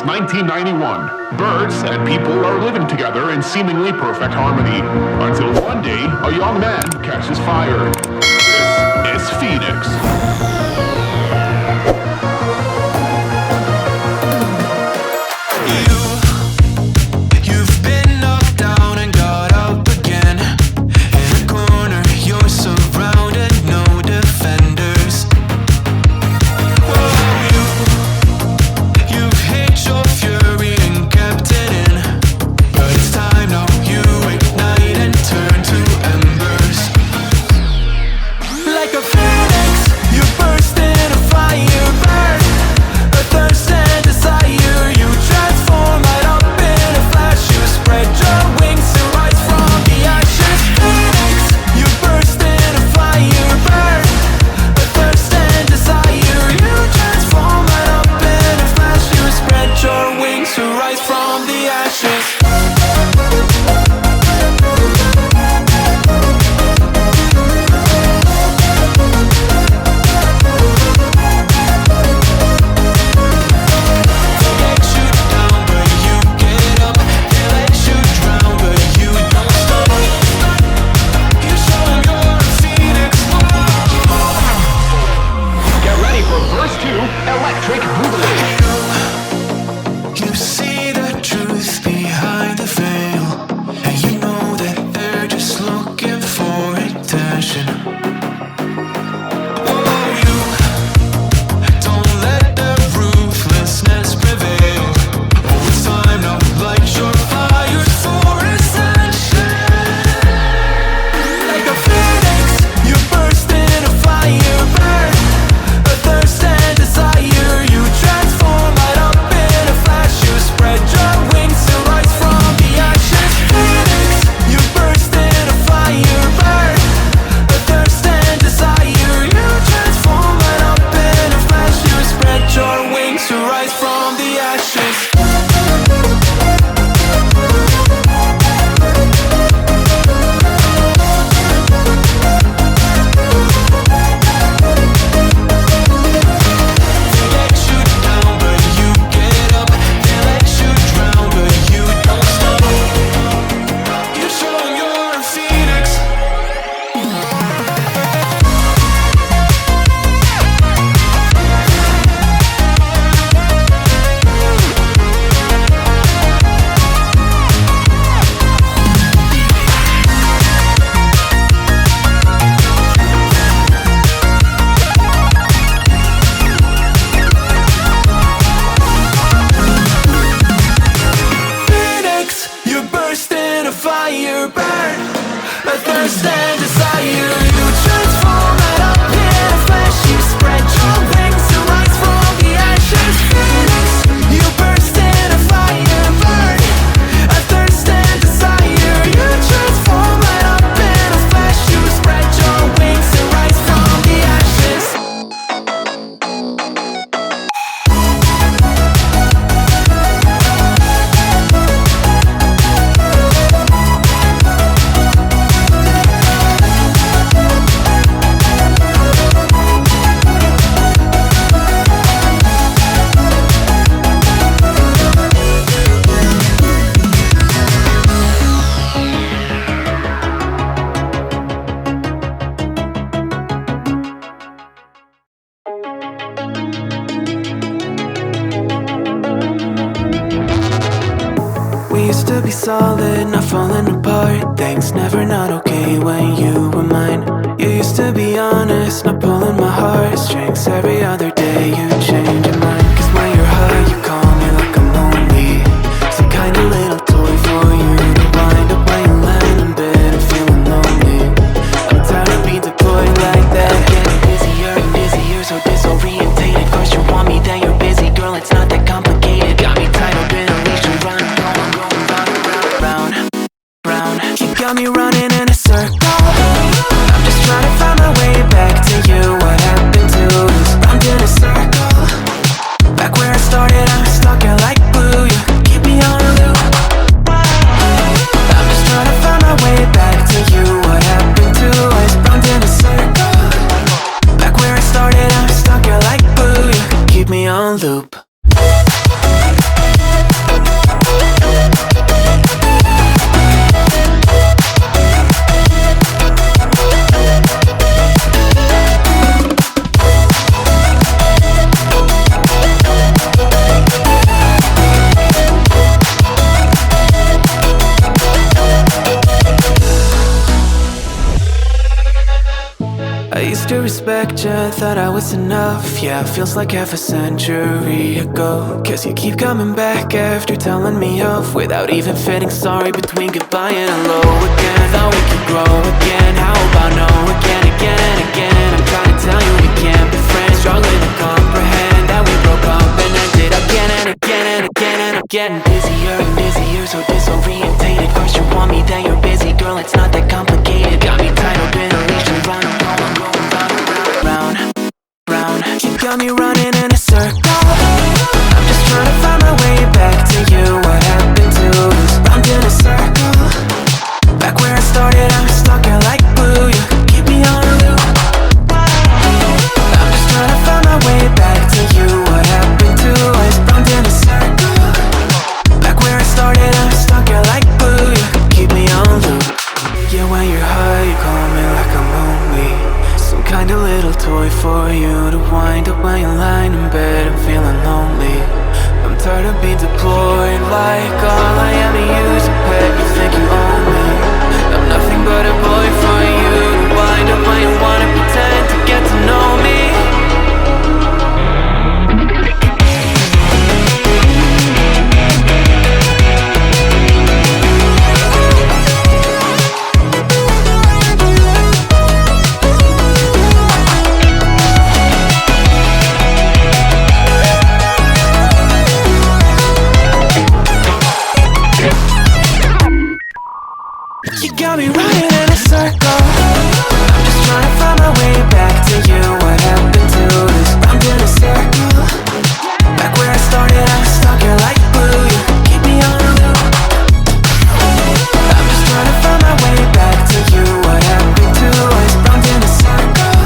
1991. Birds and people are living together in seemingly perfect harmony. Until one day, a young man catches fire. This is Phoenix. be solid, not falling apart. Things never not okay when you were mine. You used to be honest, not pulling my heartstrings. Every other day you change your mind. Cause when you're high you call me like I'm lonely. Some kind of little toy for you to wind up when you land in bed and feeling lonely. I'm tired of being deployed like that. Getting busier and busier, so disorientated. First you want me, then you're busy. Girl, it's not that complicated. Got me tied up in a leash and running, going round and round, round. You got me running in a circle. I'm just trying to find my way back to you. What happened to us? Round in a circle. Back where I started, I'm stuck here like glue. You keep me on a loop. I'm just trying to find my way back to you. What happened to us? Round in a circle. Back where I started, I'm stuck here like glue. You keep me on loop. respect you, thought I was enough. Yeah, feels like half a century ago. Guess you keep coming back after telling me off, without even fitting sorry between goodbye and hello again. Thought we could grow again, how about no again, again and again. I'm trying to tell you we can't be friends, struggling to comprehend that we broke up and ended again and again and again. And I'm getting busier and busier, so disorientated. First you want me, then you're busy, girl, it's not that complicated. Got me tied up in a leash and round and round, I'm going round and round, round. You got me running in a circle. I'm just trying to find my way back to you. What happened to us? Round in a circle. Back where I started, I'm stuck here like glue. You keep me on a loop. I'm just trying to find my way back to you. What happened to us? Round in a circle. Back where I started, I'm stuck here like glue. You keep me on loop. Yeah, when you're high, you call me like a movie. Some kind of little toy for you to wind up when you're lying in bed and feeling lonely. I'm tired of being deployed, like all I am to you is a pet. You think you own me? I'm nothing but a boy for you to wind up when you wanna pretend to get to know me. You got me running in a circle. I'm just trying to find my way back to you. What happened to us? Round in a circle. Back where I started, I'm stuck here like glue. You keep me on a loop. I'm just trying to find my way back to you. What happened to us? Round in a circle.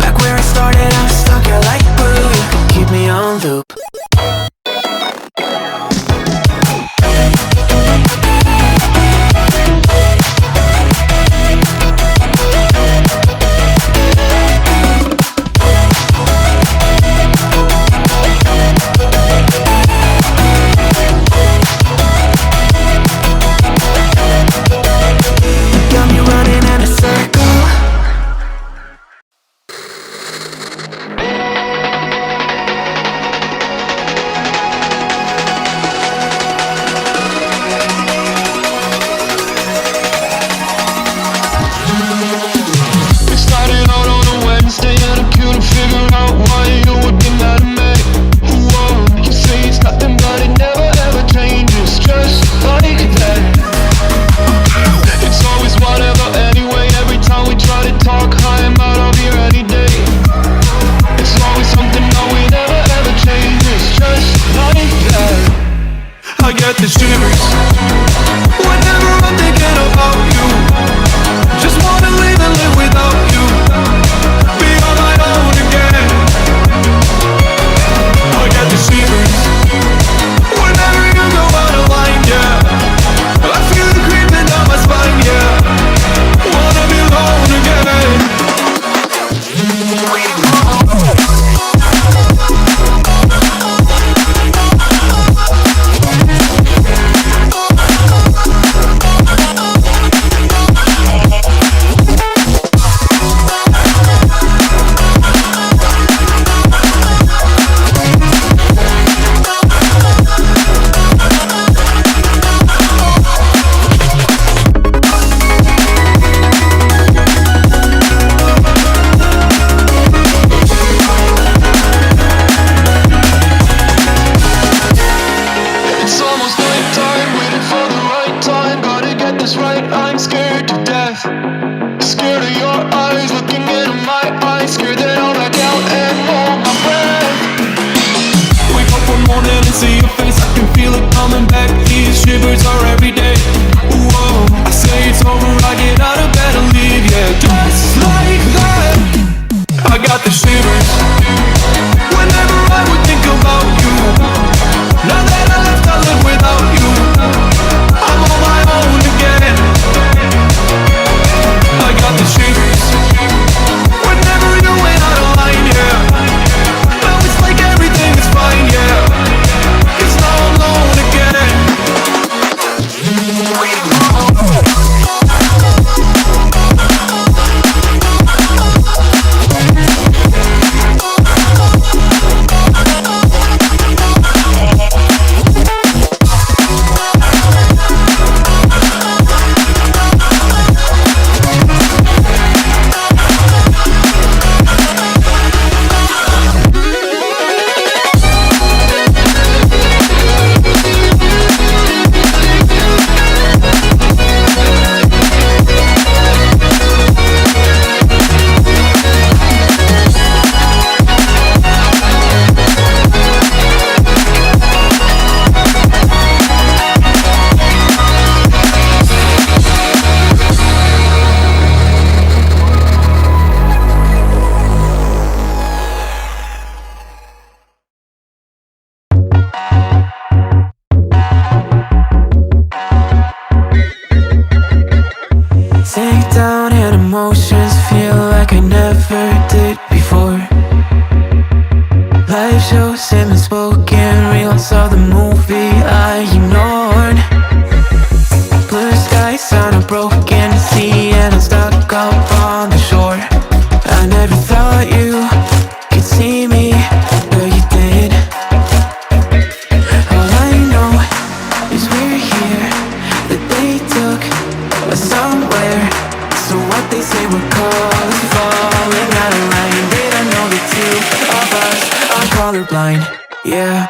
Back where I started, I'm stuck here like glue. You keep me on loop. I get the shivers whenever I'm thinking about you. Just wanna leave and live without you. Be on my own again. I get the shivers whenever you go out of line, yeah. I feel it creeping down my spine, yeah. Wanna be alone again. I'm scared to death. Scared of your eyes looking into my eyes. Scared that I'll back out and hold my breath. Wake up one morning and see your face. I can feel it coming back. These shivers are every day. Whoa, I say it's over. I get out of bed and leave. Yeah, just like that. I got the shivers whenever I would think about you. Now that I left, I live without you. I'm on my own again. I got the shivers whenever you went out of line, yeah. Now it's like everything is fine, yeah. 'Cause now I'm alone again. life shows him spoken reels of the movie I ignored. Blue skies on a broken sea, and I'm stuck up on the shore. I never thought you could see me, but you did. All I know is we're here, that they took us somewhere. So what they say we're calling, falling out of line. They don't know the two of us are colorblind, yeah.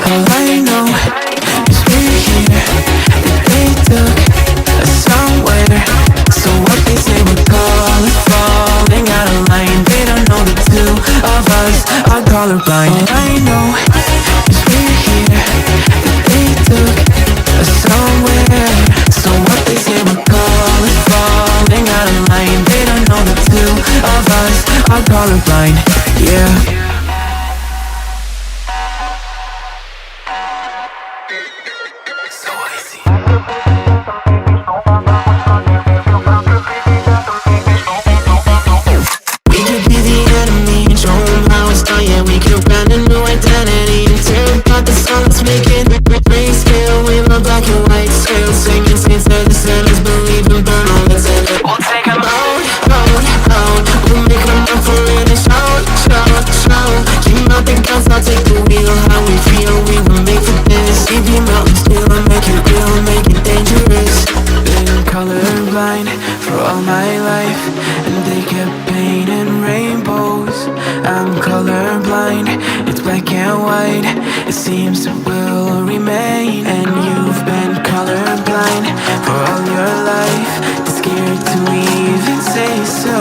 All I know is we're here, that they took us somewhere. So what they say we're calling, falling out of line. They don't know the two of us are colorblind. All I know is we're here, that they took us somewhere. So what they say we're calling, falling out of line. They don't know the two of us are colorblind, yeah. Colorblind for all my life, and they kept painting rainbows. I'm colorblind, it's black and white. It seems it will remain. And you've been colorblind for all your life, too scared to even say so.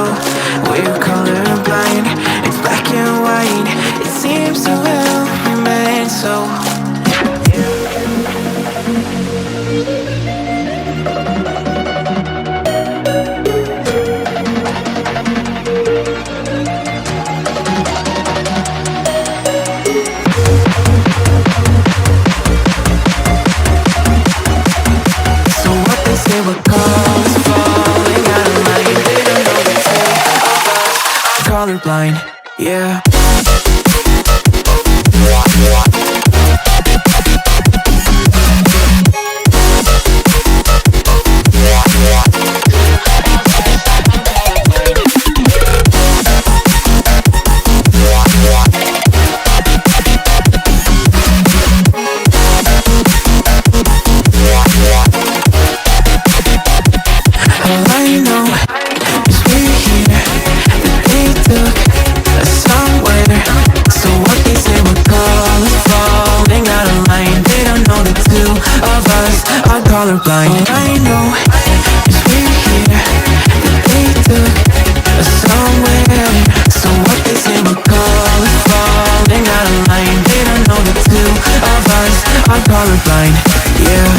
We're colorblind, it's black and white. It seems it will remain so. Colorblind, yeah. Colorblind. All I know is we're here, that they took us somewhere. So what they say we're calling, falling out of line. They don't know the two of us are colorblind, yeah.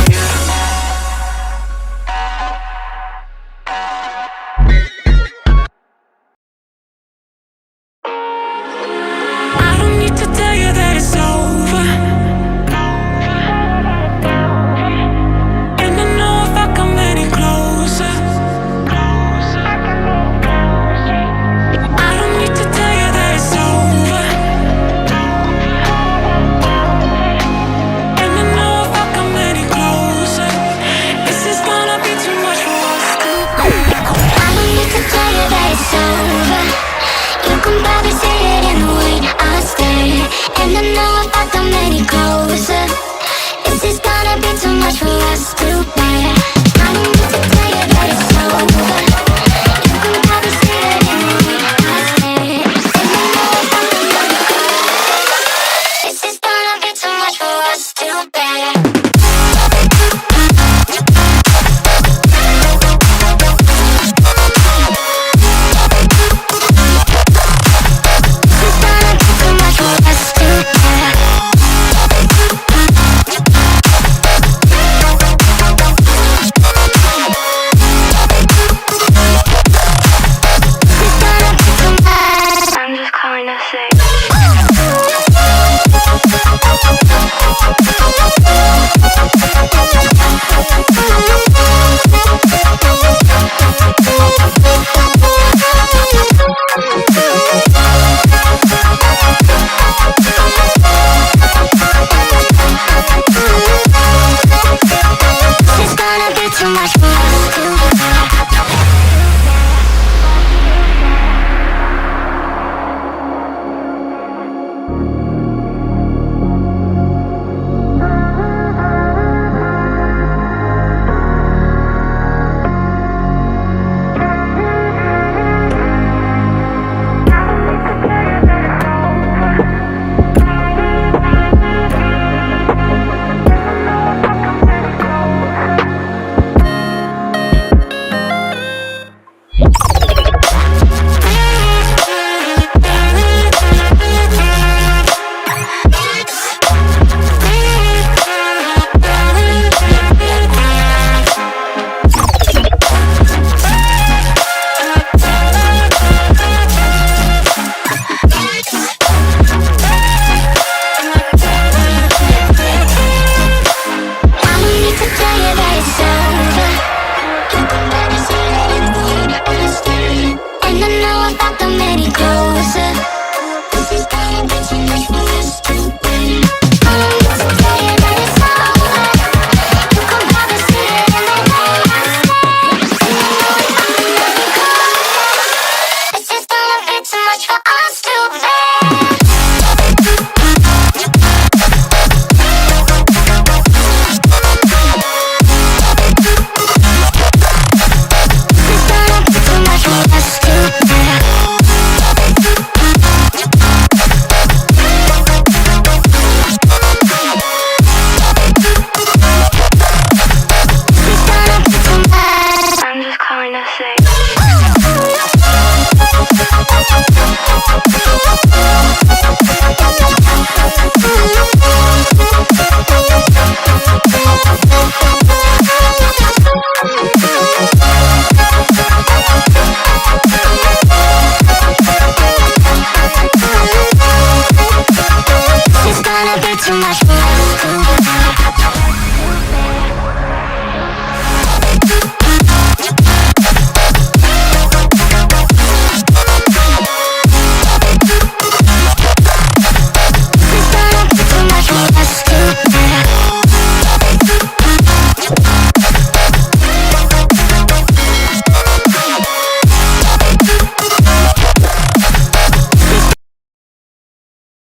Too much.